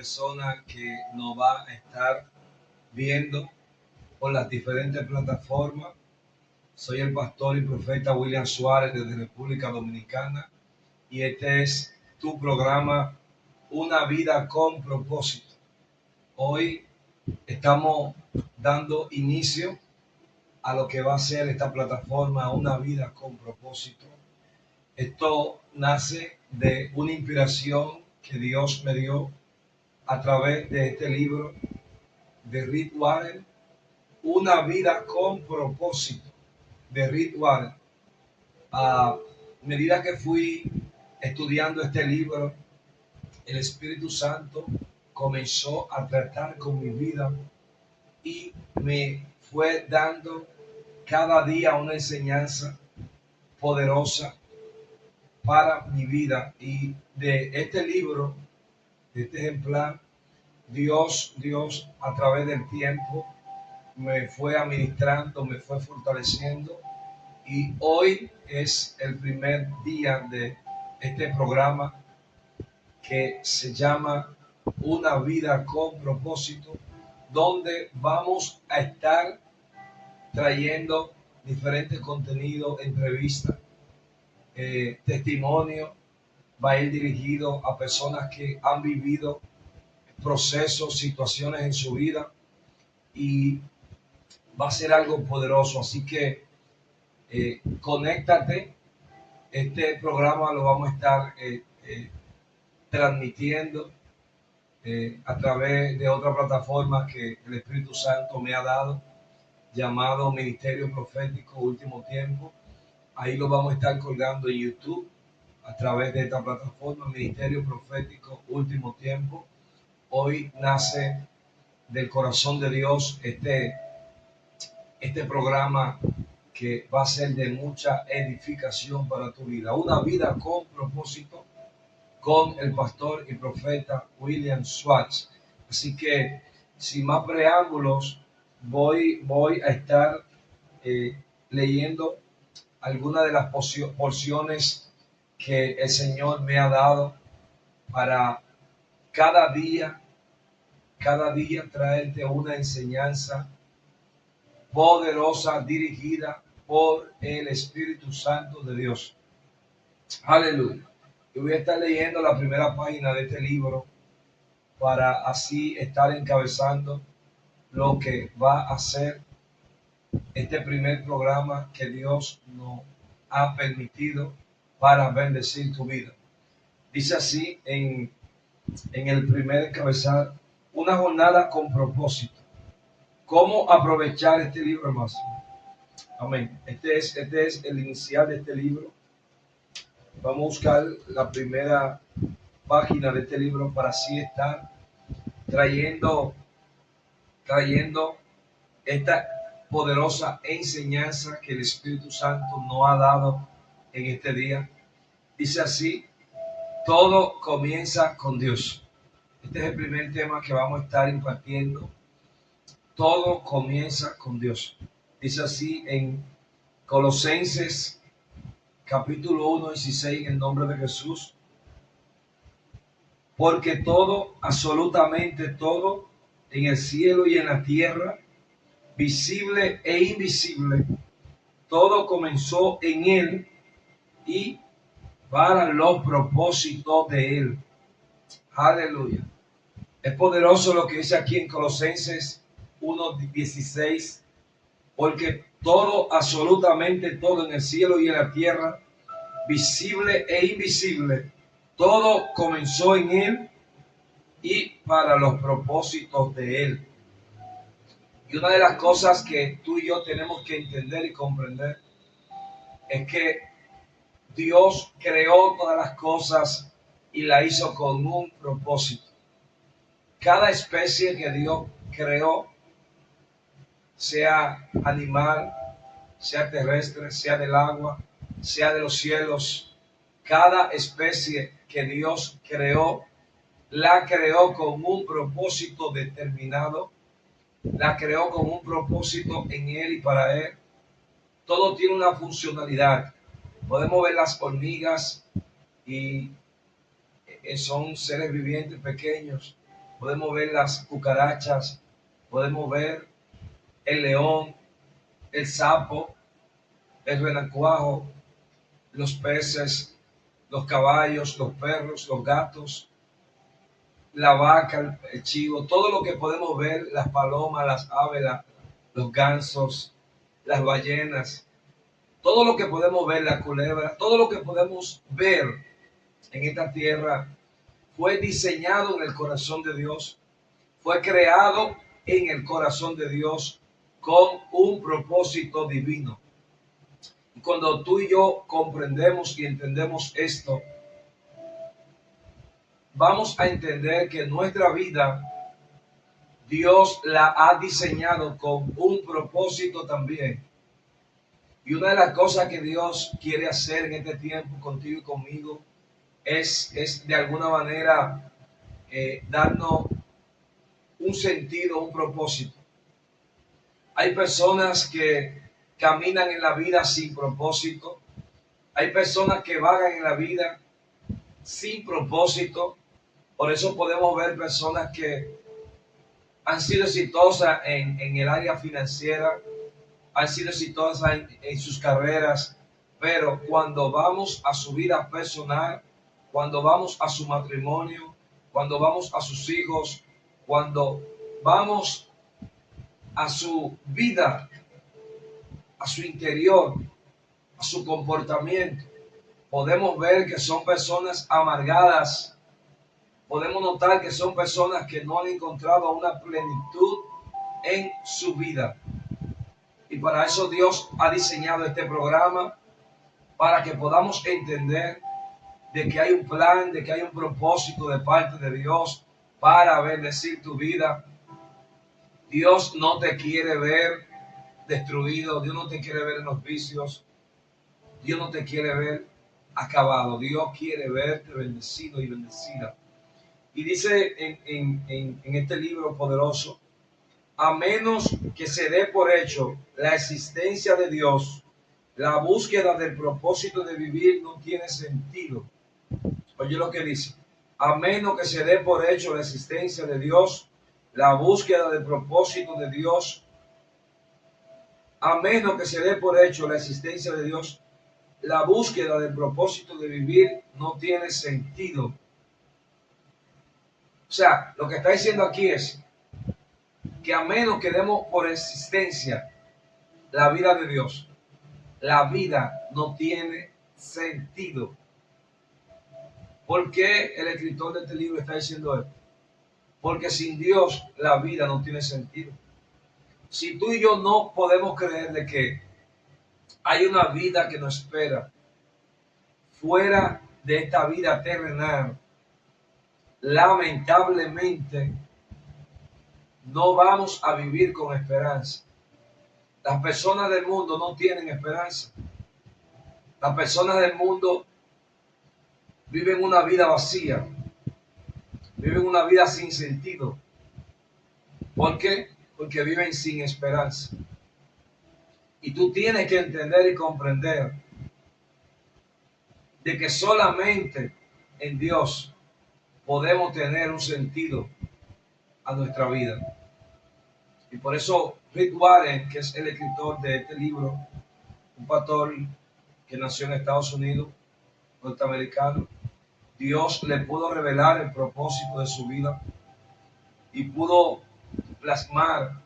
persona que nos va a estar viendo por las diferentes plataformas. Soy el pastor y profeta William Suárez desde República Dominicana y este es tu programa Una Vida con Propósito. Hoy estamos dando inicio a lo que va a ser esta plataforma Una Vida con Propósito. Esto nace de una inspiración que Dios me dio a través de este libro de Rick Warren, Una Vida con Propósito, de Rick Warren. A medida que fui estudiando este libro, el Espíritu Santo comenzó a tratar con mi vida y me fue dando cada día una enseñanza poderosa para mi vida. Y de este libro, de este ejemplar, Dios a través del tiempo me fue administrando, me fue fortaleciendo y hoy es el primer día de este programa que se llama Una Vida con Propósito, donde vamos a estar trayendo diferentes contenidos, entrevistas, testimonio. Va a ir dirigido a personas que han vivido procesos, situaciones en su vida y va a ser algo poderoso. Así que conéctate. Este programa lo vamos a estar transmitiendo a través de otra plataforma que el Espíritu Santo me ha dado, llamado Ministerio Profético Último Tiempo. Ahí lo vamos a estar colgando en YouTube a través de esta plataforma, Ministerio Profético Último Tiempo. Hoy nace del corazón de Dios este programa que va a ser de mucha edificación para tu vida. Una vida con propósito con el pastor y profeta William Suárez. Así que sin más preámbulos, voy a estar leyendo algunas de las porciones que el Señor me ha dado para cada día traerte una enseñanza poderosa dirigida por el Espíritu Santo de Dios. Aleluya. Yo voy a estar leyendo la primera página de este libro para así estar encabezando lo que va a ser este primer programa que Dios nos ha permitido para bendecir tu vida. Dice así en el primer encabezado: una jornada con propósito. ¿Cómo aprovechar este libro, hermanos? Amén. Este es el inicial de este libro. Vamos a buscar la primera página de este libro para así estar trayendo esta poderosa enseñanza que el Espíritu Santo nos ha dado en este día. Dice así: todo comienza con Dios. Este es el primer tema que vamos a estar impartiendo. Todo comienza con Dios. Dice así en Colosenses capítulo 1, 16, en el nombre de Jesús. Porque todo, absolutamente todo, en el cielo y en la tierra, visible e invisible, todo comenzó en Él y para los propósitos de Él. Aleluya. Es poderoso lo que dice aquí en Colosenses 1:16, porque todo, absolutamente todo en el cielo y en la tierra, visible e invisible, todo comenzó en Él y para los propósitos de Él. Y una de las cosas que tú y yo tenemos que entender y comprender es que Dios creó todas las cosas y la hizo con un propósito. Cada especie que Dios creó, sea animal, sea terrestre, sea del agua, sea de los cielos, cada especie que Dios creó, la creó con un propósito determinado, la creó con un propósito en Él y para Él. Todo tiene una funcionalidad. Podemos ver las hormigas y son seres vivientes pequeños podemos ver las cucarachas, podemos ver el león, el sapo, el renacuajo, los peces, los caballos, los perros, los gatos, la vaca, el chivo, todo lo que podemos ver, las palomas, las aves, los gansos, las ballenas, todo lo que podemos ver, la culebra, todo lo que podemos ver en esta tierra fue diseñado en el corazón de Dios, fue creado en el corazón de Dios con un propósito divino. Y cuando tú y yo comprendemos y entendemos esto, vamos a entender que nuestra vida Dios la ha diseñado con un propósito también. Y una de las cosas que Dios quiere hacer en este tiempo contigo y conmigo es de alguna manera darnos un sentido, un propósito. Hay personas que caminan en la vida sin propósito. Hay personas que vagan en la vida sin propósito. Por eso podemos ver personas que han sido exitosas en el área financiera, han sido exitosas en sus carreras, pero cuando vamos a su vida personal, cuando vamos a su matrimonio, cuando vamos a sus hijos, cuando vamos a su vida, a su interior, a su comportamiento, podemos ver que son personas amargadas. Podemos notar que son personas que no han encontrado una plenitud en su vida. Y para eso Dios ha diseñado este programa, para que podamos entender de que hay un plan, de que hay un propósito de parte de Dios para bendecir tu vida. Dios no te quiere ver destruido, Dios no te quiere ver en los vicios, Dios no te quiere ver acabado, Dios quiere verte bendecido y bendecida. Y dice en este libro poderoso, a menos que se dé por hecho la existencia de Dios, la búsqueda del propósito de vivir no tiene sentido. Oye lo que dice, a menos que se dé por hecho la existencia de Dios, la búsqueda del propósito de Dios, a menos que se dé por hecho la existencia de Dios, la búsqueda del propósito de vivir no tiene sentido. O sea, lo que está diciendo aquí es que a menos que demos por existencia la vida de Dios, la vida no tiene sentido. ¿Por qué el escritor de este libro está diciendo esto? Porque sin Dios la vida no tiene sentido. Si tú y yo no podemos creer de que hay una vida que nos espera fuera de esta vida terrenal, lamentablemente no vamos a vivir con esperanza. Las personas del mundo no tienen esperanza. Las personas del mundo viven una vida vacía, viven una vida sin sentido. ¿Por qué? Porque viven sin esperanza. Y tú tienes que entender y comprender de que solamente en Dios podemos tener un sentido a nuestra vida. Y por eso Rick Warren, que es el escritor de este libro, un pastor que nació en Estados Unidos, norteamericano, Dios le pudo revelar el propósito de su vida y pudo plasmar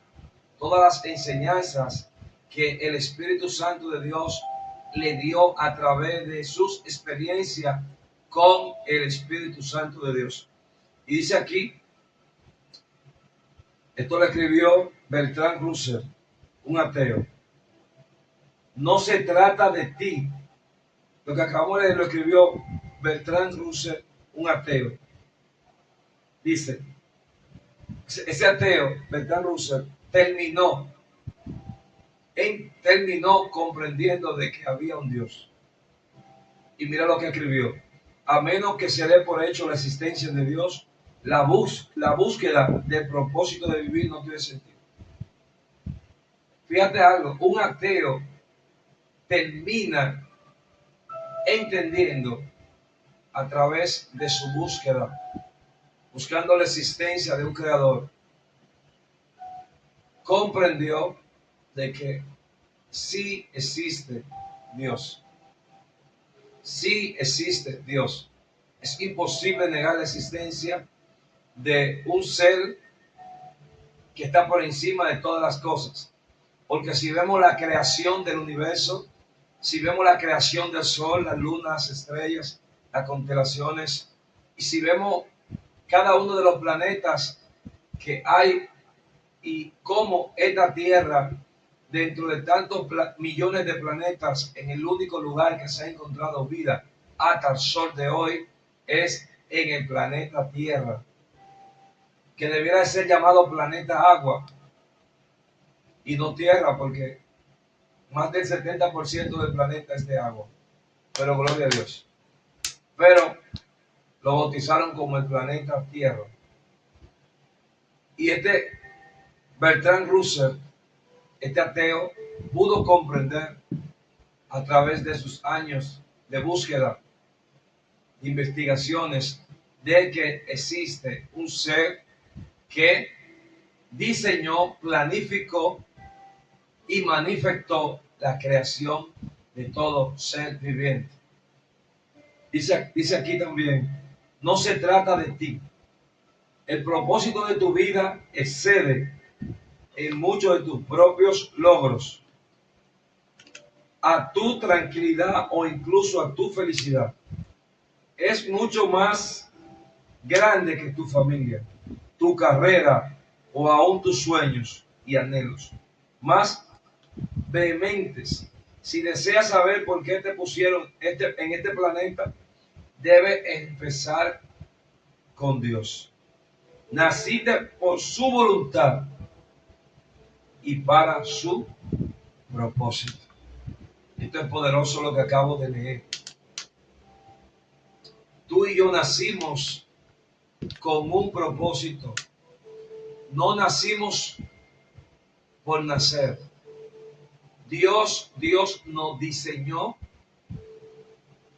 todas las enseñanzas que el Espíritu Santo de Dios le dio a través de sus experiencias con el Espíritu Santo de Dios. Y dice aquí, esto lo escribió Bertrand Russell, un ateo. No se trata de ti. Lo que acabamos de leer lo escribió Bertrand Russell, un ateo. Dice, ese ateo, Bertrand Russell, terminó comprendiendo de que había un Dios. Y mira lo que escribió. A menos que se dé por hecho la existencia de Dios, la búsqueda del propósito de vivir no tiene sentido. Fíjate algo, un ateo termina entendiendo a través de su búsqueda buscando la existencia de un creador, comprendió de que sí existe Dios. Sí existe Dios. Es imposible negar la existencia de un ser que está por encima de todas las cosas. Porque si vemos la creación del universo, si vemos la creación del sol, la luna, las estrellas, las constelaciones, y si vemos cada uno de los planetas que hay y cómo esta Tierra, dentro de tantos millones de planetas, en el único lugar que se ha encontrado vida hasta el sol de hoy, es en el planeta Tierra, que debiera ser llamado planeta agua y no tierra, porque más del 70% del planeta es de agua. Pero gloria a Dios. Pero lo bautizaron como el planeta Tierra. Y este Bertrand Russell, este ateo, pudo comprender a través de sus años de búsqueda, de investigaciones, de que existe un ser que diseñó, planificó y manifestó la creación de todo ser viviente. Dice aquí también, no se trata de ti. El propósito de tu vida excede en muchos de tus propios logros, a tu tranquilidad o incluso a tu felicidad. Es mucho más grande que tu familia, tu carrera o aún tus sueños y anhelos. Más vehementes. Si deseas saber por qué te pusieron en este planeta, debe empezar con Dios. Naciste por su voluntad y para su propósito. Esto es poderoso lo que acabo de leer. Tú y yo nacimos con un propósito. No nacimos por nacer. Dios nos diseñó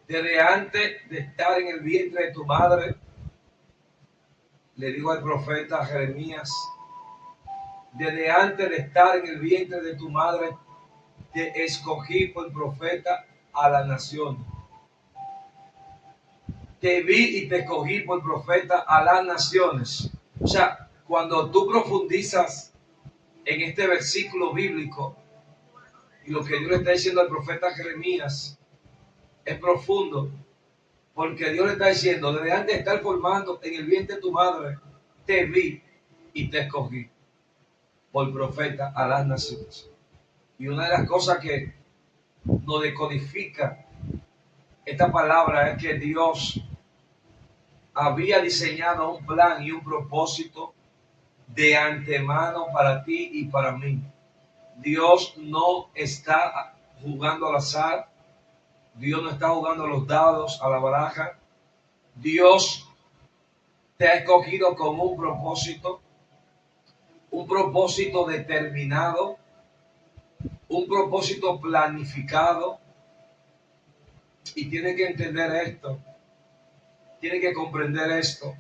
desde antes de estar en el vientre de tu madre. Le digo al profeta Jeremías, desde antes de estar en el vientre de tu madre, te escogí por profeta a la nación. Te vi y te escogí por profeta a las naciones. O sea, cuando tú profundizas en este versículo bíblico y lo que Dios le está diciendo al profeta Jeremías es profundo, porque Dios le está diciendo, desde antes de estar formando en el vientre de tu madre, te vi y te escogí por profeta a las naciones. Y una de las cosas que nos decodifica esta palabra es que Dios había diseñado un plan y un propósito de antemano para ti y para mí. Dios no está jugando al azar. Dios no está jugando a los dados, a la baraja. Dios te ha escogido con un propósito determinado, un propósito planificado. Y tiene que entender esto, tiene que comprender esto,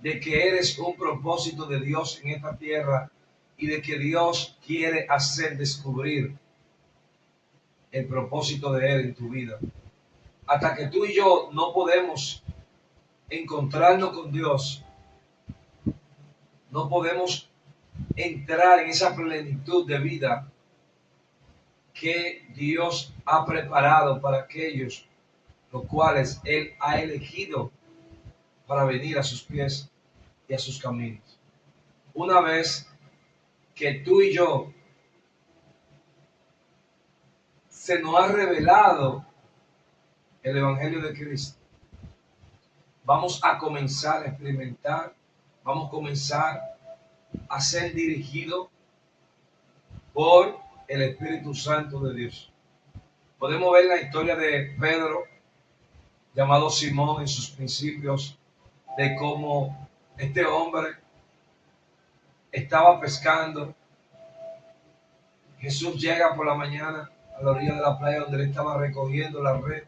de que eres un propósito de Dios en esta tierra y de que Dios quiere hacer descubrir el propósito de Él en tu vida. Hasta que tú y yo no podemos encontrarnos con Dios, no podemos entrar en esa plenitud de vida que Dios ha preparado para aquellos los cuales Él ha elegido para venir a sus pies y a sus caminos. Una vez que tú y yo se nos ha revelado el Evangelio de Cristo, vamos a comenzar a experimentar, vamos a comenzar a ser dirigidos por el Espíritu Santo de Dios. Podemos ver la historia de Pedro, llamado Simón, en sus principios, de cómo este hombre estaba pescando. Jesús llega por la mañana a la orilla de la playa donde él estaba recogiendo la red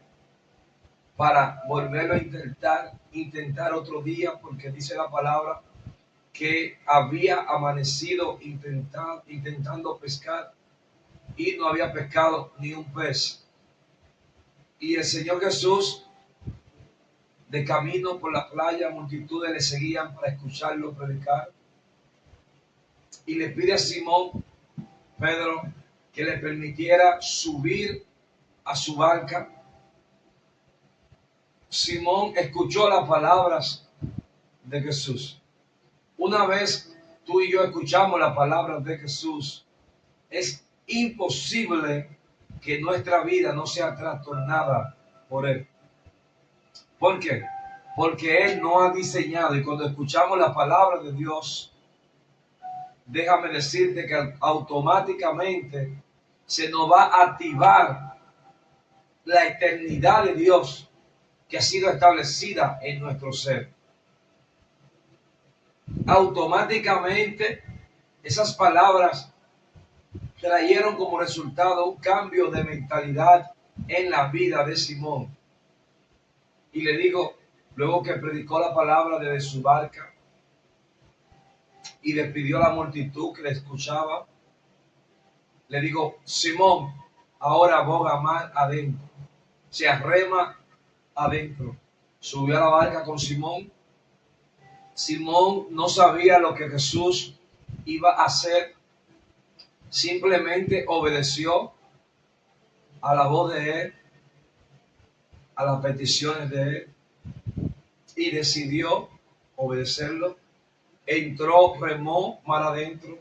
para volverlo a intentar otro día, porque dice la palabra que había amanecido intentando pescar y no había pescado ni un pez. Y el Señor Jesús, de camino por la playa, multitudes le seguían para escucharlo predicar. Y le pide a Simón Pedro que le permitiera subir a su barca. Simón escuchó las palabras de Jesús. Una vez tú y yo escuchamos las palabras de Jesús, es imposible que nuestra vida no sea trastornada por Él. ¿Por qué? Porque Él no ha diseñado, y cuando escuchamos la palabra de Dios, déjame decirte que automáticamente se nos va a activar la eternidad de Dios que ha sido establecida en nuestro ser. Automáticamente esas palabras trajeron como resultado un cambio de mentalidad en la vida de Simón. Y le digo, luego que predicó la palabra desde su barca y despidió a la multitud que le escuchaba, le digo, Simón, ahora boga más adentro, se arrema adentro. Subió a la barca con Simón. Simón no sabía lo que Jesús iba a hacer, simplemente obedeció a la voz de Él, a las peticiones de Él, y decidió obedecerlo. Entró, remó mar adentro.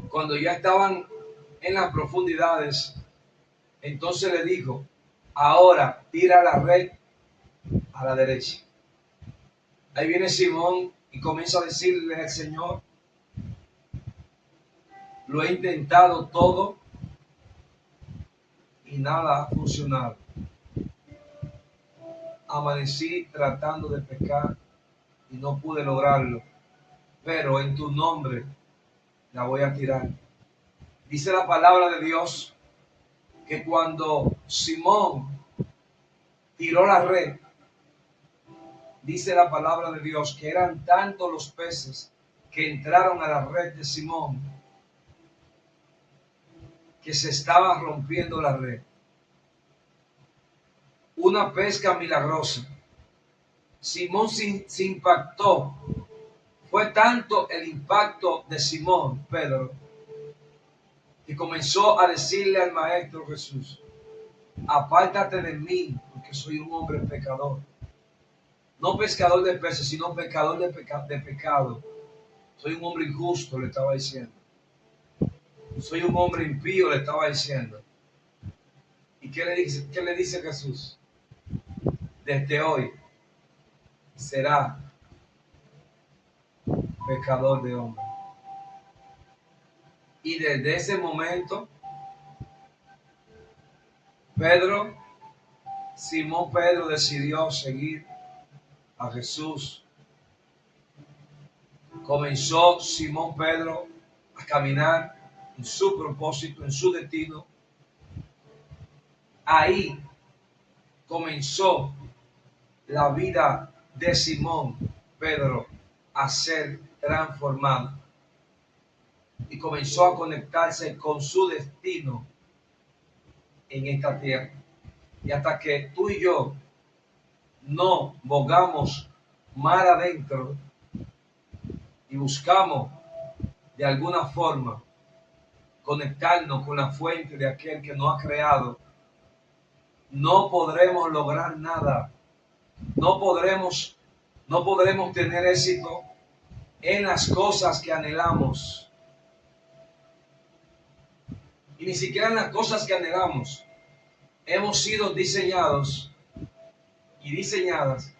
Cuando ya estaban en las profundidades, entonces le dijo, ahora tira la red a la derecha. Ahí viene Simón y comienza a decirle al Señor, lo he intentado todo y nada ha funcionado. Amanecí tratando de pescar y no pude lograrlo, pero en tu nombre la voy a tirar. Dice la palabra de Dios que cuando Simón tiró la red, dice la palabra de Dios que eran tantos los peces que entraron a la red de Simón que se estaba rompiendo la red. Una pesca milagrosa. Simón se impactó. Fue tanto el impacto de Simón Pedro que comenzó a decirle al Maestro Jesús, apártate de mí porque soy un hombre pecador. No pescador de peces, sino pecador de pecado. Soy un hombre injusto, le estaba diciendo. Soy un hombre impío, le estaba diciendo. ¿Y qué le dice Jesús? Desde hoy será pecador de hombre. Y desde ese momento, Simón Pedro decidió seguir a Jesús. Comenzó Simón Pedro a caminar en su propósito, en su destino. Ahí comenzó la vida de Simón Pedro a ser transformada y comenzó a conectarse con su destino en esta tierra. Y hasta que tú y yo no bogamos mar adentro y buscamos de alguna forma conectarnos con la fuente de aquel que nos ha creado, no podremos lograr nada. No podremos tener éxito en las cosas que anhelamos. Y ni siquiera en las cosas que anhelamos. Hemos sido diseñados y diseñadas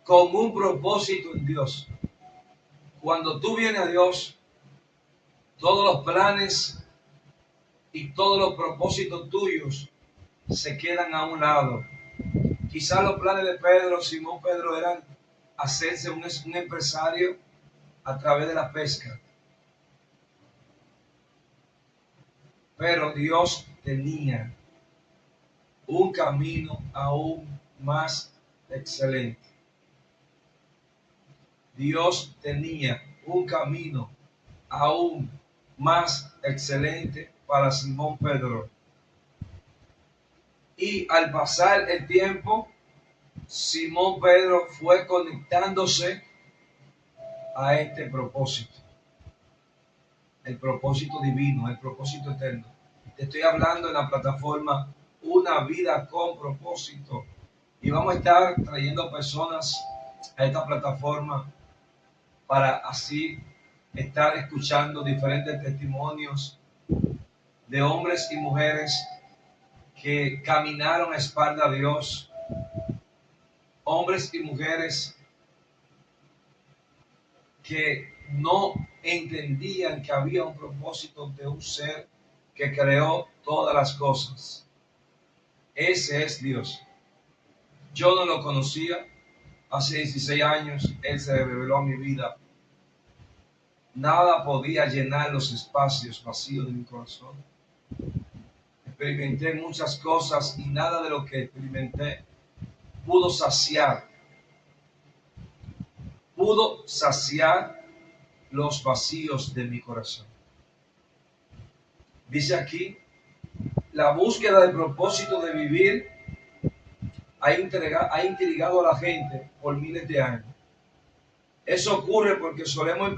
con un propósito en Dios. Cuando tú vienes a Dios, todos los planes y todos los propósitos tuyos se quedan a un lado. Quizás los planes de Simón Pedro, eran hacerse un empresario a través de la pesca. Pero Dios tenía un camino aún más excelente. Dios tenía un camino aún más excelente para Simón Pedro. Y al pasar el tiempo, Simón Pedro fue conectándose a este propósito, el propósito divino, el propósito eterno. Te estoy hablando en la plataforma Una Vida con Propósito. Y vamos a estar trayendo personas a esta plataforma para así estar escuchando diferentes testimonios de hombres y mujeres que caminaron a espalda de Dios, hombres y mujeres que no entendían que había un propósito de un ser que creó todas las cosas. Ese es Dios. Yo no lo conocía. Hace 16 años Él se reveló a mi vida. Nada podía llenar los espacios vacíos de mi corazón. Experimenté muchas cosas y nada de lo que experimenté pudo saciar los vacíos de mi corazón. Dice aquí, la búsqueda del propósito de vivir ha intrigado a la gente por miles de años. Eso ocurre porque solemos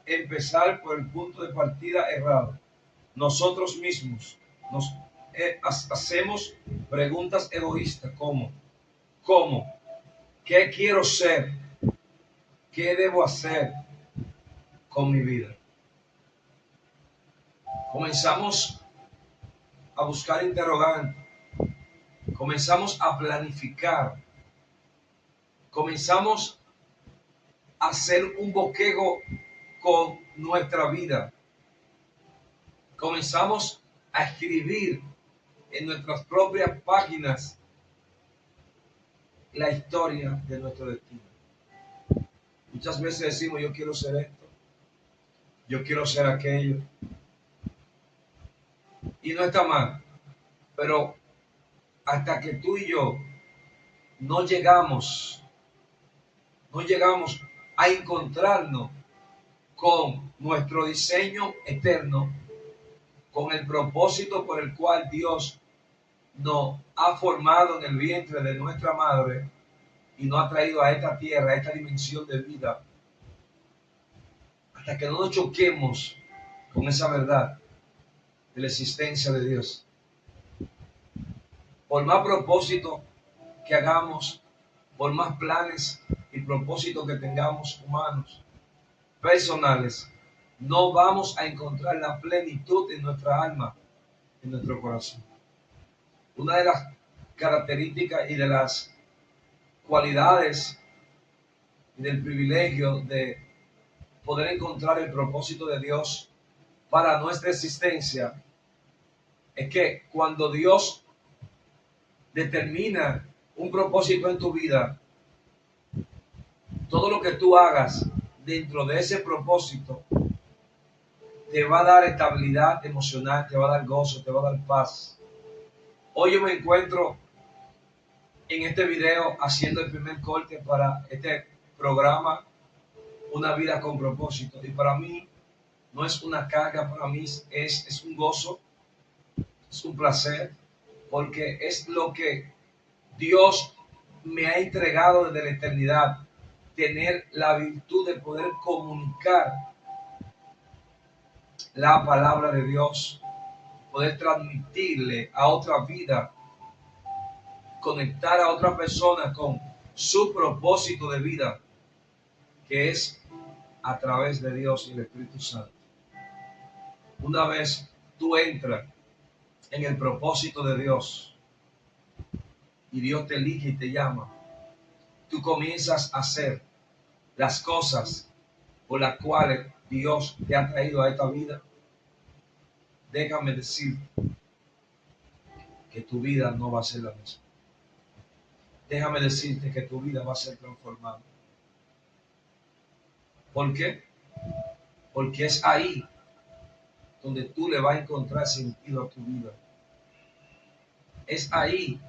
empezar por el punto de partida errado. Nosotros mismos nos hacemos preguntas egoístas como, ¿cómo? ¿Qué quiero ser? ¿Qué debo hacer con mi vida? Comenzamos a buscar interrogantes, comenzamos a planificar, comenzamos a hacer un bosquejo con nuestra vida, comenzamos a escribir en nuestras propias páginas la historia de nuestro destino. Muchas veces decimos, yo quiero ser esto, yo quiero ser aquello, y no está mal, pero hasta que tú y yo no llegamos a encontrarnos con nuestro diseño eterno, con el propósito por el cual Dios nos ha formado en el vientre de nuestra madre y nos ha traído a esta tierra, a esta dimensión de vida, hasta que no nos choquemos con esa verdad de la existencia de Dios. Por más propósito que hagamos, por más planes y propósitos que tengamos humanos, personales, no vamos a encontrar la plenitud en nuestra alma, en nuestro corazón. Una de las características y de las cualidades y del privilegio de poder encontrar el propósito de Dios para nuestra existencia es que cuando Dios determina un propósito en tu vida, todo lo que tú hagas dentro de ese propósito te va a dar estabilidad emocional, te va a dar gozo, te va a dar paz. Hoy yo me encuentro en este video haciendo el primer corte para este programa Una Vida con Propósito, y para mí no es una carga, para mí es un gozo, es un placer, porque es lo que Dios me ha entregado desde la eternidad, tener la virtud de poder comunicar la palabra de Dios, poder transmitirle a otra vida, conectar a otra persona con su propósito de vida, que es a través de Dios y el Espíritu Santo. Una vez tú entras en el propósito de Dios y Dios te elige y te llama, tú comienzas a hacer las cosas por las cuales Dios te ha traído a esta vida. Déjame decir que tu vida no va a ser la misma. Déjame decirte que tu vida va a ser transformada. ¿Por qué? Porque es ahí donde tú le vas a encontrar sentido a tu vida. Es ahí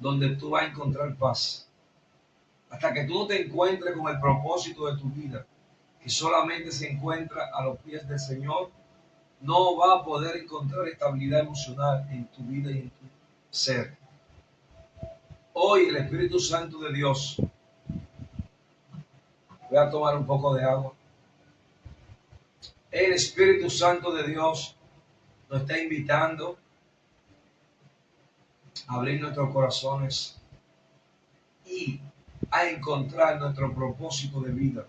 donde tú vas a encontrar paz. Hasta que tú no te encuentres con el propósito de tu vida, que solamente se encuentra a los pies del Señor, no va a poder encontrar estabilidad emocional en tu vida y en tu ser. Hoy el Espíritu Santo de Dios, voy a tomar un poco de agua. El Espíritu Santo de Dios nos está invitando a abrir nuestros corazones y a encontrar nuestro propósito de vida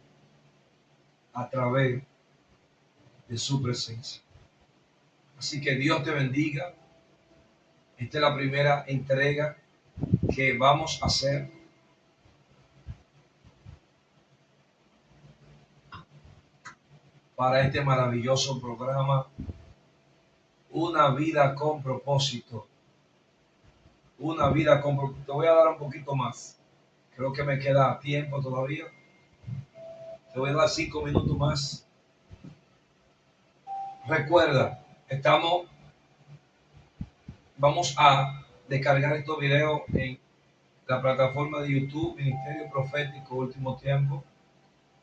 a través de su presencia. Así que Dios te bendiga. Esta es la primera entrega que vamos a hacer. Para este maravilloso programa, Una vida con propósito. Una vida con propósito. Te voy a dar un poquito más. Creo que me queda tiempo todavía. Te voy a dar 5 minutos más. Recuerda, vamos a descargar estos videos en la plataforma de YouTube, Ministerio Profético Último Tiempo.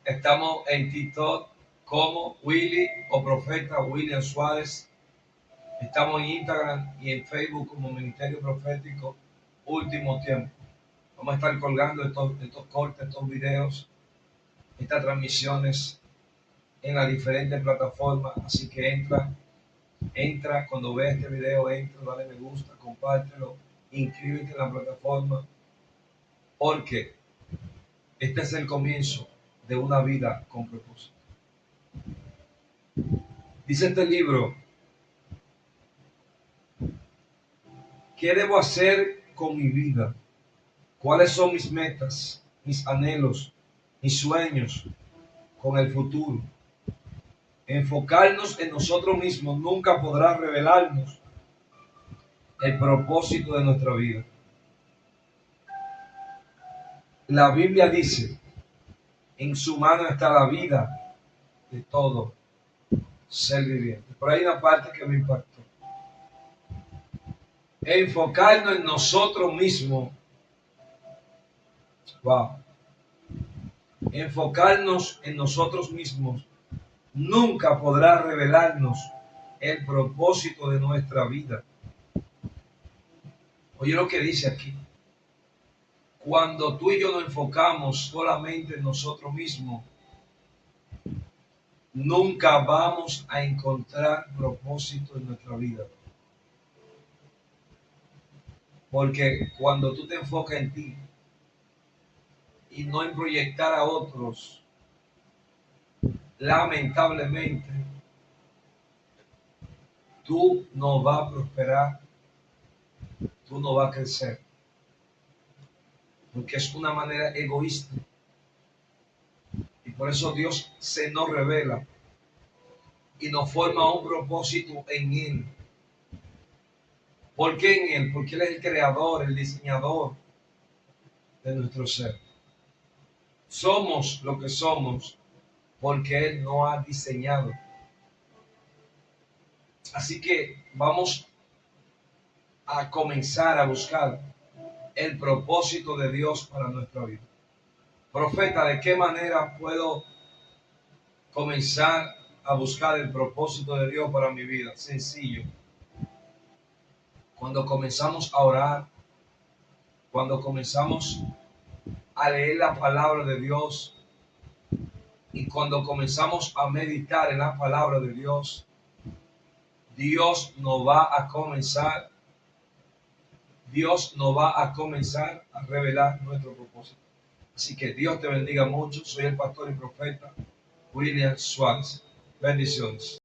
Estamos en TikTok como Willy o Profeta William Suárez. Estamos en Instagram y en Facebook como Ministerio Profético Último Tiempo. Vamos a estar colgando estos cortes, estos videos, estas transmisiones en las diferentes plataformas. Así que entra cuando veas este video, dale me gusta, compártelo, inscríbete en la plataforma, porque este es el comienzo de una vida con propósito. Dice este libro: ¿qué debo hacer con mi vida? ¿Cuáles son mis metas, mis anhelos, mis sueños con el futuro? Enfocarnos en nosotros mismos nunca podrá revelarnos el propósito de nuestra vida. La Biblia dice: en su mano está la vida de todo ser viviente. Pero hay una parte que me impactó. Enfocarnos en nosotros mismos. Wow. Enfocarnos en nosotros mismos nunca podrá revelarnos el propósito de nuestra vida. Oye lo que dice aquí. Cuando tú y yo nos enfocamos solamente en nosotros mismos, nunca vamos a encontrar propósito en nuestra vida. Porque cuando tú te enfocas en ti y no en proyectar a otros, lamentablemente, tú no vas a prosperar, tú no vas a crecer. Porque es una manera egoísta. Y por eso Dios se nos revela y nos forma un propósito en Él. ¿Por qué en Él? Porque Él es el creador, el diseñador de nuestro ser. Somos lo que somos porque Él nos ha diseñado. Así que vamos a comenzar a buscar el propósito de Dios para nuestra vida. Profeta, ¿de qué manera puedo comenzar a buscar el propósito de Dios para mi vida? Sencillo. Cuando comenzamos a orar, cuando comenzamos a leer la palabra de Dios y cuando comenzamos a meditar en la palabra de Dios, Dios nos va a comenzar a revelar nuestro propósito. Así que Dios te bendiga mucho. Soy el pastor y profeta William Suárez. Bendiciones.